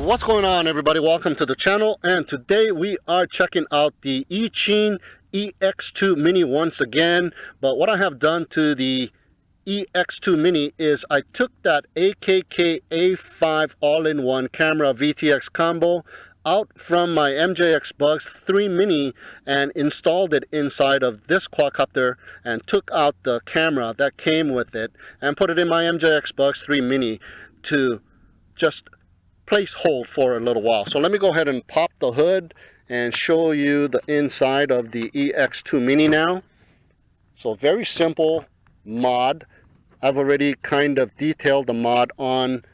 What's going on, everybody? Welcome to the channel, and today we are checking out the Eachine EX2mini once again. But what I have done to the EX2mini is I took that AKK A5 all-in-one camera VTX combo out from my MJX Bugs 3 Mini and installed it inside of this quadcopter and took out the camera that came with it and put it in my MJX Bugs 3 Mini to just place hold for a little while. So let me go ahead and pop the hood and show you the inside of the EX2mini now. So very simple mod. I've already kind of detailed the mod on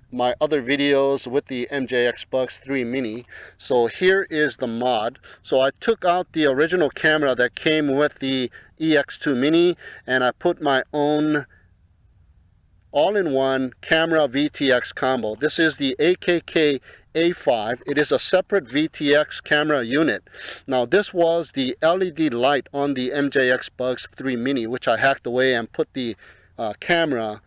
my other videos with the MJX Bugs 3 Mini. So here is the mod. So I took out the original camera that came with the EX2mini and I put my own all-in-one camera VTX combo. This is the AKK A5. It is a separate VTX camera unit. Now this was the LED light on the MJX Bugs 3 Mini, which I hacked away and put the camera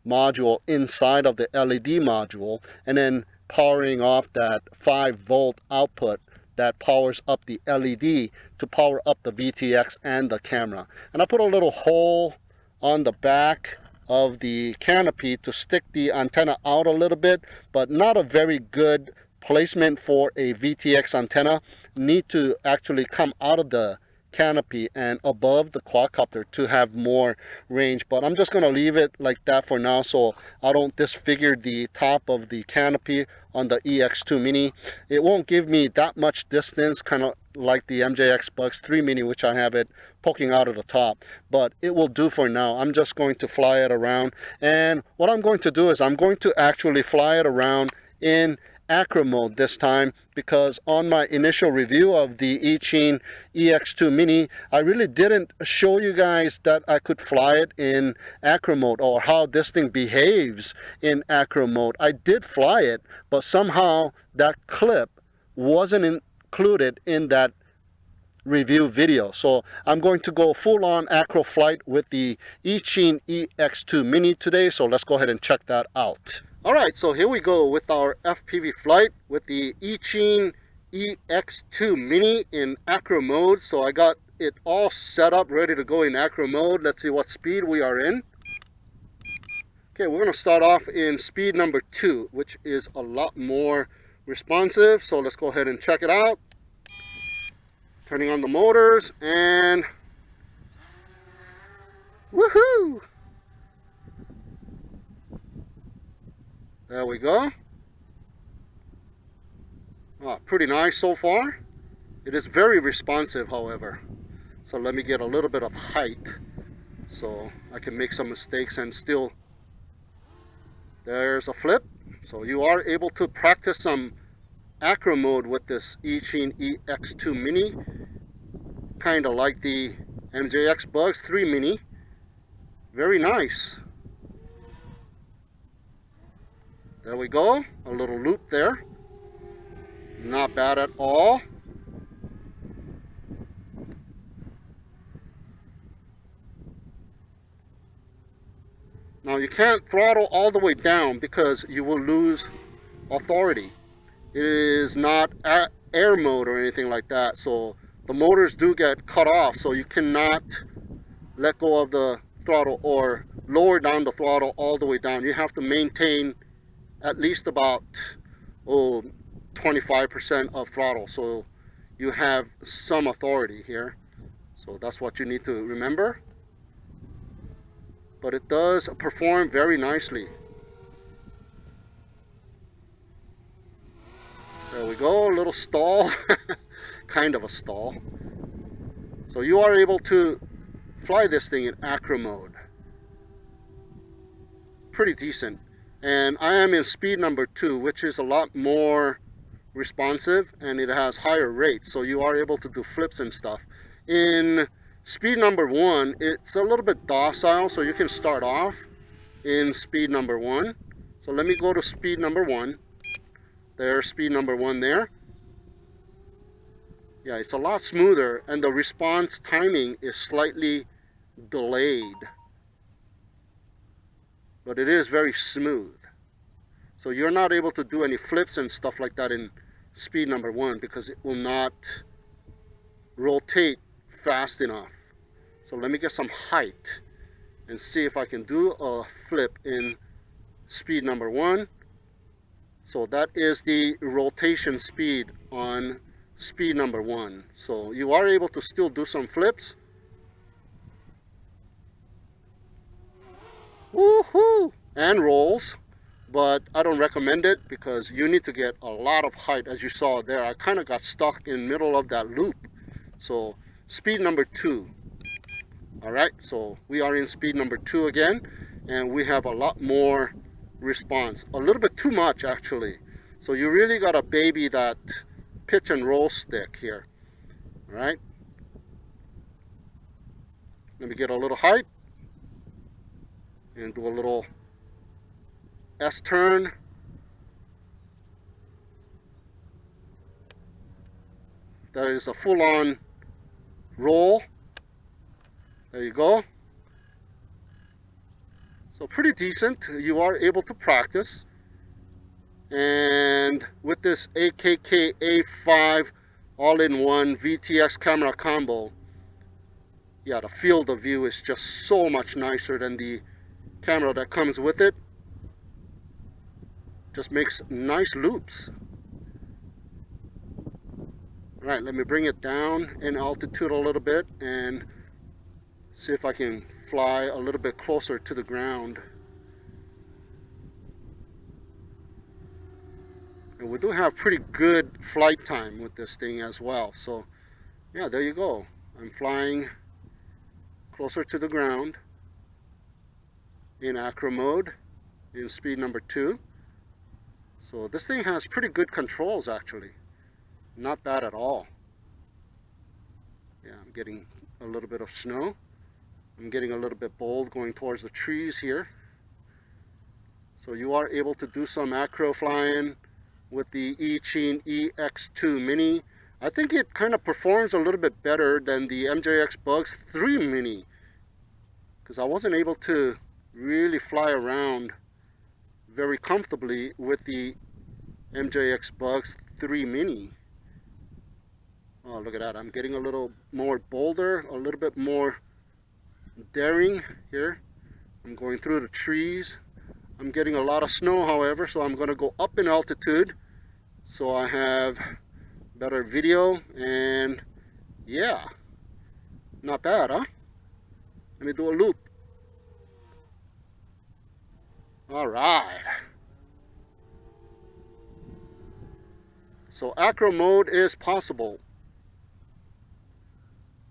module inside of the LED module, and then powering off that 5-volt output that powers up the LED to power up the VTX and the camera. And I put a little hole on the back of the canopy to stick the antenna out a little bit, but not a very good placement for a VTX antenna. Need to actually come out of the canopy and above the quadcopter to have more range, but I'm just going to leave it like that for now so I don't disfigure the top of the canopy on the EX2mini. It won't give me that much distance, kind of like the MJX Bugs 3 Mini, which I have it poking out of the top, but it will do for now. I'm just going to fly it around, and what I'm going to do is I'm going to actually fly it around in Acro mode this time, because on my initial review of the Eachine EX2mini, I really didn't show you guys that I could fly it in Acro mode or how this thing behaves in Acro mode. I did fly it, but somehow that clip wasn't included in that review video. So I'm going to go full-on Acro flight with the Eachine EX2mini today, so let's go ahead and check that out. Alright, so here we go with our FPV flight with the Eachine EX2mini in Acro mode. So I got it all set up, ready to go in Acro mode. Let's see what speed we are in. Okay, we're going to start off in speed number 2, which is a lot more responsive. So let's go ahead and check it out. Turning on the motors and woohoo! There we go. Oh, pretty nice so far. It is very responsive, however. So let me get a little bit of height so I can make some mistakes and still. There's a flip. So you are able to practice some Acro mode with this Eachine EX2mini. Kind of like the MJX Bugs 3 Mini. Very nice. There we go, a little loop there. Not bad at all. Now you can't throttle all the way down because you will lose authority. It is not air mode or anything like that, so the motors do get cut off, so you cannot let go of the throttle or lower down the throttle all the way down. You have to maintain at least about 25% of throttle, so you have some authority here. So that's what you need to remember. But it does perform very nicely. There we go, a little stall. Kind of a stall. So you are able to fly this thing in Acro mode. Pretty decent. And I am in speed number 2, which is a lot more responsive and it has higher rates, so you are able to do flips and stuff. In speed number 1, it's a little bit docile, so you can start off in speed number 1. So let me go to speed number 1. There's speed number 1 there. Yeah, it's a lot smoother and the response timing is slightly delayed, but it is very smooth. So you're not able to do any flips and stuff like that in speed number 1 because it will not rotate fast enough. So let me get some height and see if I can do a flip in speed number 1. So that is the rotation speed on speed number 1. So you are able to still do some flips. Woohoo! And rolls. But I don't recommend it because you need to get a lot of height. As you saw there, I kind of got stuck in the middle of that loop. So speed number 2. All right, so we are in speed number 2 again, and we have a lot more response. A little bit too much, actually. So you really got to baby that pitch and roll stick here. All right. Let me get a little height and do a little S-turn. That is a full-on roll. There you go. So pretty decent. You are able to practice. And with this AKK A5 all-in-one VTX camera combo, yeah, the field of view is just so much nicer than the camera that comes with it. Just makes nice loops. All right, let me bring it down in altitude a little bit and see if I can fly a little bit closer to the ground. And we do have pretty good flight time with this thing as well. So yeah, there you go. I'm flying closer to the ground in Acro mode in speed number 2. So this thing has pretty good controls actually. Not bad at all. Yeah, I'm getting a little bit of snow. I'm getting a little bit bold going towards the trees here. So you are able to do some acro flying with the Eachine EX2mini. I think it kind of performs a little bit better than the MJX Bugs 3 Mini, because I wasn't able to really fly around very comfortably with the MJX Bugs 3 Mini. Oh, look at that. I'm getting a little more bolder, a little bit more daring here. I'm going through the trees. I'm getting a lot of snow, however, so I'm going to go up in altitude so I have better video. And yeah, not bad, huh? Let me do a loop. All right. So acro mode is possible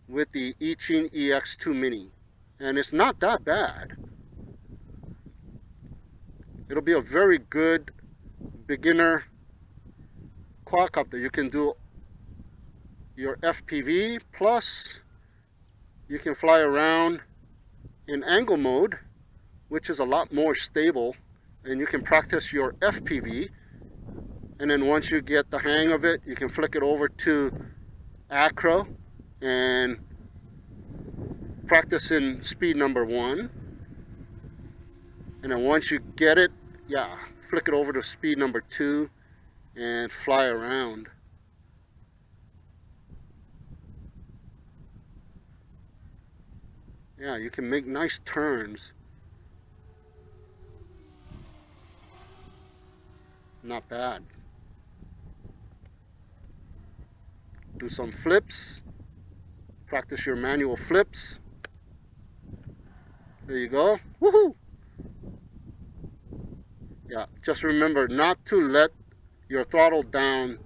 with the Eachine EX2mini, and it's not that bad. It'll be a very good beginner quadcopter. You can do your FPV, plus you can fly around in angle mode, which is a lot more stable, and you can practice your FPV. And then once you get the hang of it, you can flick it over to Acro and practice in speed number 1. And then once you get it, yeah, flick it over to speed number 2 and fly around. Yeah, you can make nice turns. Not bad. Do some flips. Practice your manual flips. There you go. Woohoo! Yeah, just remember not to let your throttle down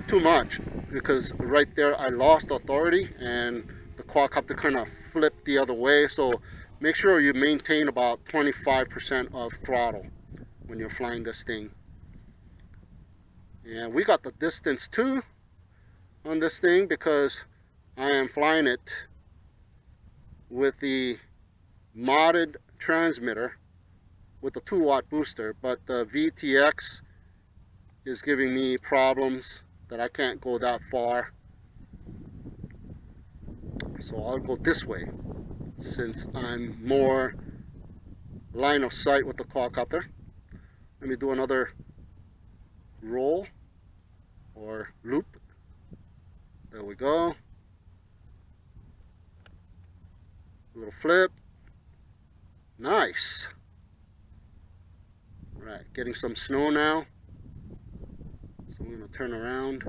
too much, because right there I lost authority and the quadcopter kind of flipped the other way. So make sure you maintain about 25% of throttle when you're flying this thing. And we got the distance too on this thing, because I am flying it with the modded transmitter with the 2-watt booster, but the VTX is giving me problems that I can't go that far. So I'll go this way since I'm more line of sight with the quadcopter. Let me do another roll or loop. There we go. A little flip. Nice. Right, getting some snow now. So I'm going to turn around.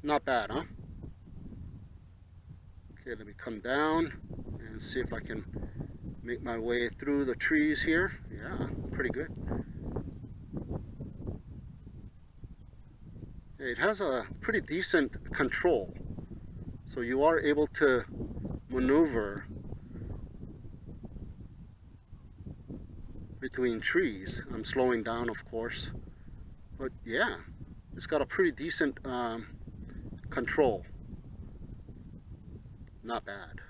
Not bad, huh? Okay, let me come down and see if I can make my way through the trees here. Yeah, pretty good. It has a pretty decent control, so you are able to maneuver between trees. I'm slowing down, of course, but yeah, it's got a pretty decent control. Not bad.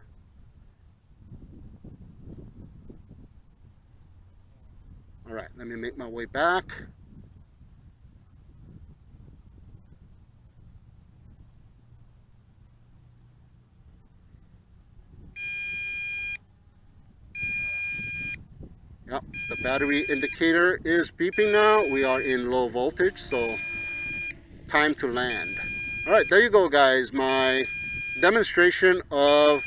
All right, let me make my way back. Yep, the battery indicator is beeping now. We are in low voltage, so time to land. All right, there you go, guys. My demonstration of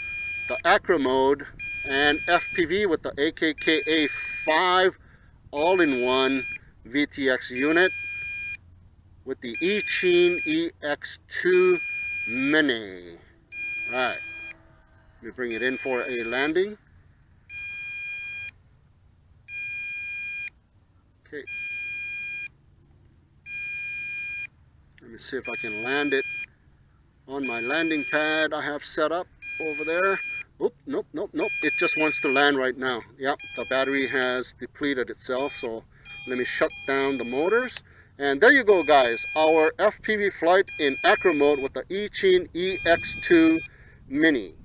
the Acro mode and FPV with the AKK A5 all-in-one VTX unit with the Eachine EX2mini. All right, let me bring it in for a landing. Okay. Let me see if I can land it on my landing pad I have set up over there. Oop, nope. It just wants to land right now. Yep, the battery has depleted itself, so let me shut down the motors. And there you go, guys. Our FPV flight in Acro mode with the Eachine EX2mini.